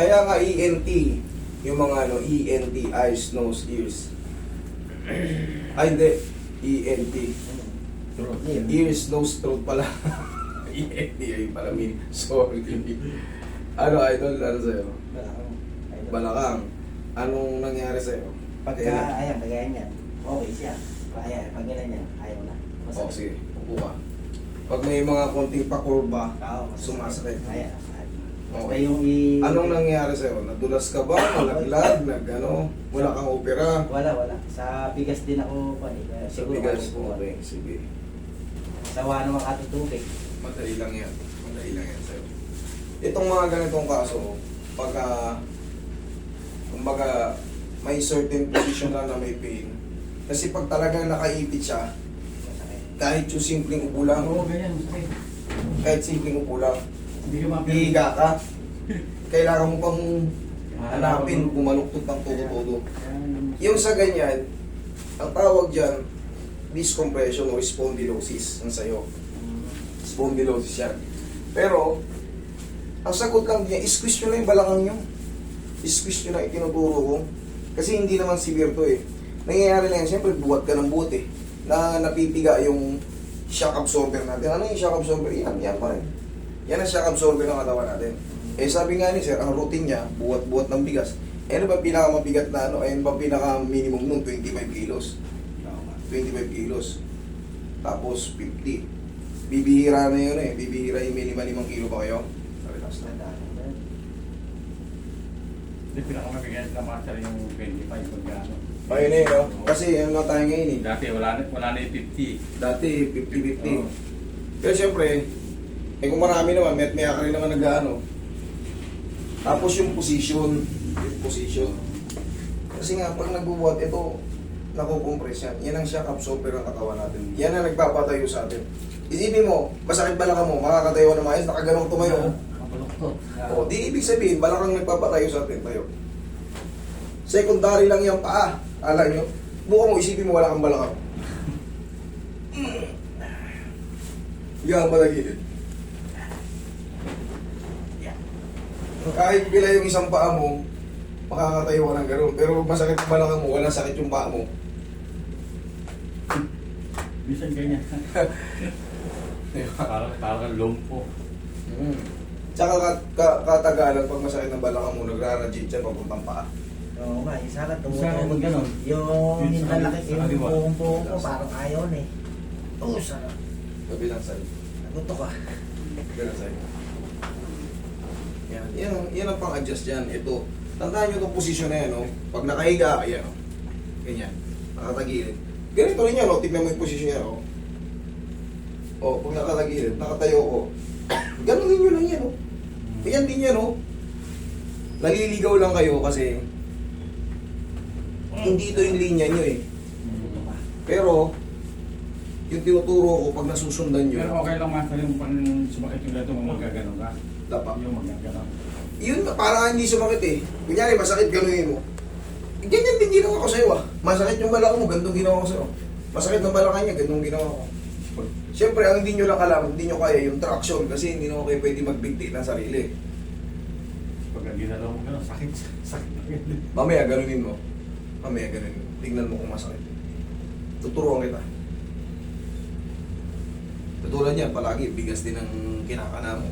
Kaya nga ENT, yung mga ano, ENT, eyes, nose, ears. Ay, hindi. ENT. Ears, nose, throat pala. ENT, ay pala, sorry. Ano, idol, ano sa'yo? Balakang. Anong nangyari sa'yo? Pagka, ayan, pag ayan yan, okay siya. Ayan, pag ganyan yan, ayaw na. Oh, sige, upo ka. Pag may mga konting pakurba, Oo, sumasakit. Ayan. Okay. Yung Anong nangyari sa'yo? Nadulas ka ba? Nalaglag? Nag-ano? Wala kang opera? Wala. Sa bigas din ako, Sa siguro. bigas ako, okay, sige. Sawa naman katutubig. Madali lang yan. Madali lang yan sa'yo. Itong mga ganitong kaso, pagka, kumbaga, may certain position lang na may pain. Kasi pag talagang nakaipit siya, Masakit. kahit yung simpleng upo lang, Oo, ganyan. Sakit. kahit simpleng upo lang, Hindi ka mapilip. hihiga ka, kailangan mo pang hanapin, bumaluktot ng todo-todo. Yung sa ganyan, ang tawag dyan, discompression o spondylosis ang sayo. Spondylosis yan. Pero, ang sagot lang niya, squeeze nyo na yung balakang nyo. Squeeze nyo na yung tinuturo ko. Kasi hindi naman severe to eh. Nangyayari lang yan, siyempre buhat ka ng buhat eh. Na napipiga yung shock absorber natin. Ano yung shock absorber? Yan pa rin. Yan ang shock absorber ng katawan natin. Eh sabi nga ni sir, ang routine niya, buhat-buhat ng bigas. Eh ano ba pinakamabigat na ano? Eh ano ba pinaka-minimum nun? 25 kilos. 25 kilos. Tapos 50. Bibihira na yun eh. Bibihira yung may 5 kilo ba kayo? Relax na. Hindi pinakamabigat na master yung 25 pag ano. Ayun eh, no? Kasi ano na tayo ngayon eh. Dati wala na yung 50. Dati 50-50. Oo. Pero siyempre, eh kung marami naman, may ka rin naman nag-ano. Tapos yung position. Kasi nga, pag nagbubuhat, ito, nakukompress yan. Yan ang shock absorber ng katawan natin. Yan ang nagpapatayo sa atin. Isipin mo, masakit balakang mo, makakatayo na maayos, nakaganong tumayo. Mapaluktot. O, di ibig sabihin, balakang nagpapatayo sa atin, tayo. Secondary lang yung paa. Alam nyo, buka mo, isipin mo, wala kang balakang. Yan, malagilid. Kahit bila yung isang paa mo, makakatayo ka ng gano'n. Pero masakit yung balakang mo, wala sakit yung paa mo. Bisan ganyan. Parang lumpo. Tsaka katagalan, pag masakit ng balakang mo, nagrarajit siya papuntang paa. Oo nga, isa ka Isa ka ganon. Yung hinlalaki, Sa kaliwa. yung buong ko, parang ayaw na eh. Oo, sarap. Kabilang side. Naguto ka. Kabilang side. Yan ang pang-adjust dyan. Ito, tandaan nyo itong posisyon na yan, no? Pag nakahiga, ayan, no? Ganyan. Nakatagilid. Ganito rin yan, no? Tignan mo yung posisyon yan, no? O, pag nakatagilid, nakatayo ko. Ganunin nyo lang yan, no? Ayan din yan, no? Naliligaw lang kayo kasi hindi ito yung linya nyo, eh. Pero, yung tinuturo ko, pag nasusundan nyo, Pero okay lang master yung pang sumakit yung gato mo magagano ka. dapat. Yung magagano. Yun, parang hindi sumakit eh. Kunyari, masakit, ganunin mo. Ganyan din ginawa ko sa'yo ah. Masakit yung balakang mo, ganitong ginawa ko sa'yo. Masakit ng balakang niya, ganitong ginawa ko. Siyempre, ang hindi nyo lang alam, hindi nyo kaya yung traction kasi hindi naman kayo pwede magbigti ng sarili. Pag ginalaw mo gano'n, sakit. Mamaya, ganunin mo. Mamaya, ganunin mo. Tingnan mo kung masakit. Tuturuan kita. Tutulad yan, palagi, bigas din ang kinakana mo.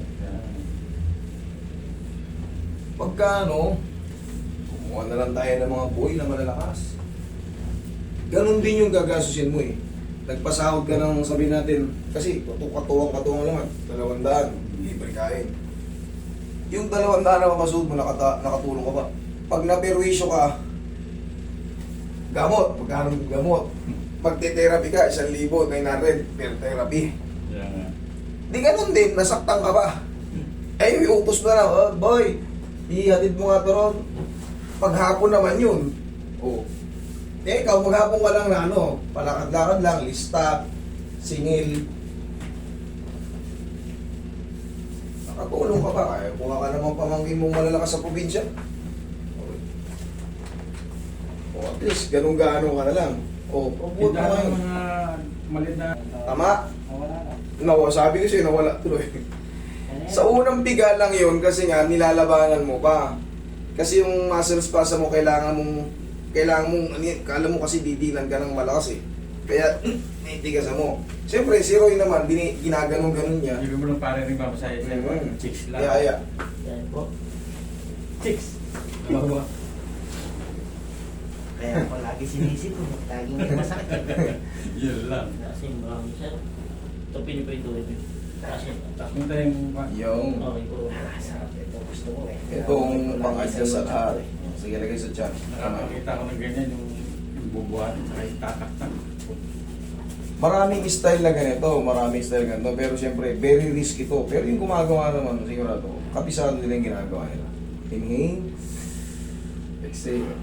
Pagka ano, kumuha na lang tayo ng mga buhay na malalakas. Ganon din yung gagasusin mo eh. Nagpasahod ka ng sabihin natin, kasi katuwang lang, 200, libre kain. Yung 200 na masahod mo, nakatulong ka ba? Pag naperwisyo ka, gamot, magkano yung gamot? Pag therapy ka, 1,000, 900 per therapy. Di ganun din, nasaktan ka ba? Eh, iutos na lang, oh, boy, ihatid mo nga to ron. Paghapon naman yun. Oh. Eh, ikaw, maghapon ka lang na ano, palakad-lakad lang, lista, singil. Nakatulong ka ba? Kaya kuha ka naman pamangkin mong malalakas sa probinsya. Okay. O, at least, ganun-gaano ka na lang. O, promote mo Kita ngayon. ng mga malit na... Tama? Wala na. Sabi ko sa'yo, nawala tuloy. Sa unang piga lang yun kasi nga nilalabanan mo pa. Kasi yung muscle spasm mo, kailangan mong, ano yan, kala mo kasi didinan ka ng malakas eh. Kaya, nitigasan mo. Siyempre, si Roy naman, ginaganon-ganon niya. Ibig mo lang pare rin ba sa isang Mm. chicks lang. Yeah. Yan po. Chicks. Oo. Kaya ako lagi sinisip ko. Lagi may masakit. Yun lang. Kasi marami sir. Ito piniprito ito. Kasi Tapos mo tayong Yung, okay po. Sarap ito. Gusto ko eh. itong pang-adjust sa lahat. Sige, lagay sa tiyan. nakakakita ko ng ganyan yung bubuhat at tataktak. Maraming style na ganito, maraming style ganito. Pero siyempre, very risky to. Pero yung gumagawa naman, sigurado, kapisado nila yung ginagawa nila. Inhale. Exhale.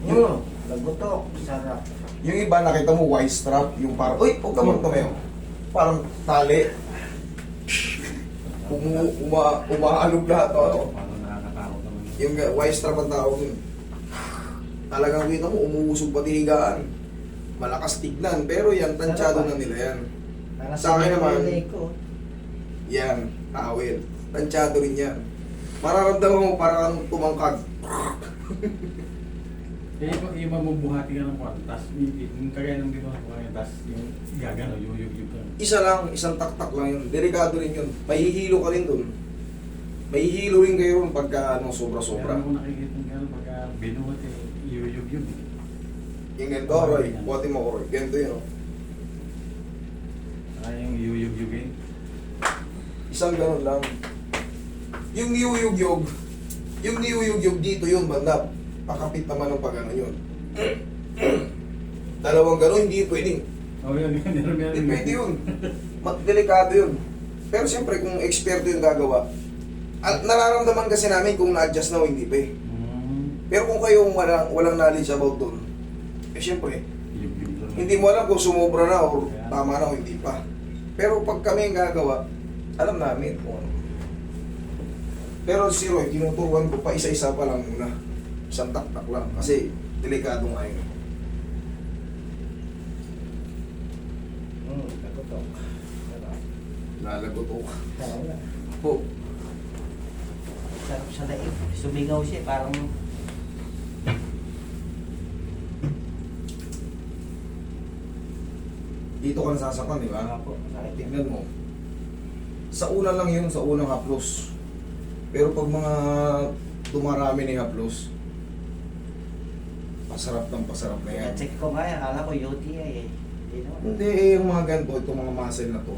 Yung lagutok. Sarap. Yung iba, nakita mo, white strap. Yung parang, uy, huwag ka magtumayo. Parang tali. Umaalog lahat. Ano? Parang nakakatakot naman. Yung white strap ang tawag yun. Talagang kita mo, umuusog pati higaan. Malakas tignan. Pero yan, tansyado na nila yan. Para Sa akin naman, nilay ko. Yan, awil. Tansyado rin yan. Mararamdaman mo parang tumangkag. Yung mabubuhati ka ng kwarto, tapos yung kagaya ng ginawa ko ngayon, tapos yung gagano, yung Isa lang, isang taktak lang yun. Delikado rin yun. Mahihilo ka rin dun. Mahihilo rin kayo pagka sobra-sobra. Kaya ako nakikita ng gano'n pagka binuhat eh, yuyug-yug. Yung ganito, Roy. Buhati mo ko, Roy. Ganito yun, oh. Saka yung yuyug-yug eh. Isang ganun lang. Yung niyuyug-yug dito yun, banda. Pakapit naman ng pag-ano yun. Dalawang gano'n, hindi pwedeng. Oh, yun. Hindi pwede yun. Delikado yun. Pero siyempre, kung eksperto yung gagawa, at nararamdaman kasi namin kung na-adjust na o hindi pa eh. Pero kung kayo walang knowledge about doon, eh siyempre, Yuyug-yug lang. hindi mo alam kung sumobra na o tama na o hindi pa. Pero pag kami ang gagawa, alam namin kung ano. Pero si Roy, tinuturuan ko pa isa-isa pa lang muna. Isang taktak lang. Kasi delikado nga yun. Lagutok. Sarap. Lalagotok. Sarap. Po. Sarap sa laib. Sumigaw siya parang Dito ka nasasaktan, di ba? po. Sakit. Tignan mo. Sa una lang yun, sa unang haplos. Pero pag mga dumarami na yung haplos, pasarap na yan. Check ko kaya. Akala ko UTI eh. Hindi naman. Hindi, yung mga ganito, itong mga muscle na to.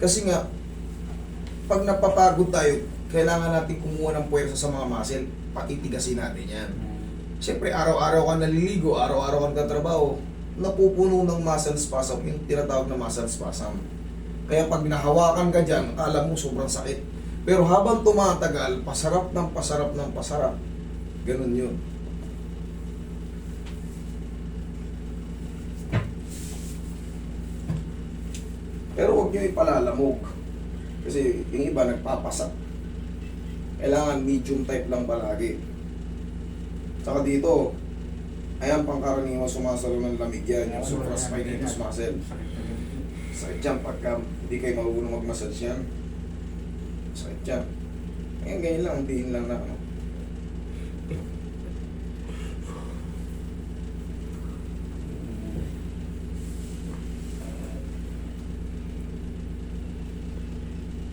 Kasi nga, pag napapagod tayo, kailangan natin kumuha ng puwersa sa mga muscle, patitigasin natin yan. Siyempre, araw-araw ka naliligo, araw-araw ka nagtatrabaho, napupuno ng muscle spasm, yung tinatawag na muscle spasm. Kaya pag nahawakan ka dyan, akala mo sobrang sakit. Pero habang tumatagal, pasarap ng pasarap ng pasarap. Ganun yun. Pero huwag nyo ipalalamog. Kasi yung iba nagpapasak. Kailangan medium type lang palagi. Saka dito, ayan pangkaraniwan sumasalo ng lamig yan, yung supraspinatus muscle. Sakit yan pagka hindi kayo marunong mag-massage yan. Sakit yan. Ngayon ganyan lang, diin lang na ano.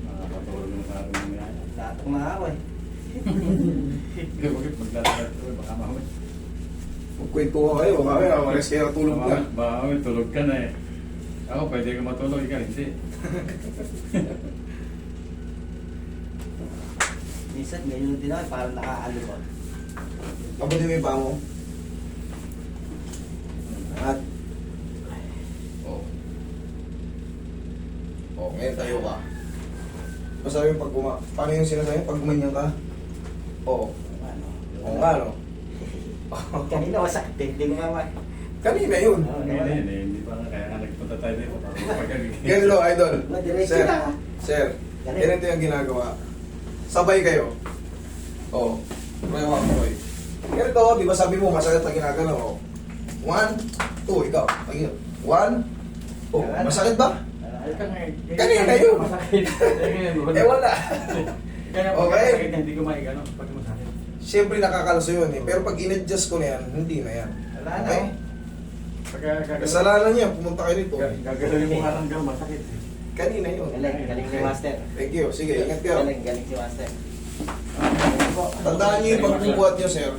Makakatulog sa akin ng yan. Latok na ako eh. Hindi, bakit maglalagay ito, baka mamay. Magkwento ko kayo, mamaya mares kayo tulog na. Baka mamay, tulog ka na eh. Ako, pwede ka matulog, ikaw hindi. Minsan ganyan din ako, parang nakaalibot. Kabuti mo yung paa mo. At, oh. Oh, ngayon tayo ka. Masabi yung pag paano yung sinasabi? Pag gumanyan ka? Oo. Ano? Oo nga, no? Kanina masakit eh, hindi ko mawa. Kanina yun. Hindi pa nga, kaya nga nagpunta tayo dito para magpagaling. Ganito, idol. Madiretso Sir, na. sir, ganito yung ginagawa. Sabay kayo. Oo. Mayawa mo kayo. Ganito, di ba sabi mo, masakit na ginagalaw. 1, 2, ikaw. 1, oh, masakit ba? Kanina yun. Masakit. Eh, wala. Kaya Okay. masakit na hindi ko maigano pag masakit. Siyempre nakakalaso yun eh. Pero pag in-adjust ko na yan, hindi na yan. Wala na. Okay? Kasalanan niya, pumunta kayo rito. Gagalawin mo nga ng gano'n, masakit. Kanina yun. Galing si Master. Thank you. Sige, ingat kayo. Galing si Master. Tandaan niyo yung pagbubuhat niyo, sir.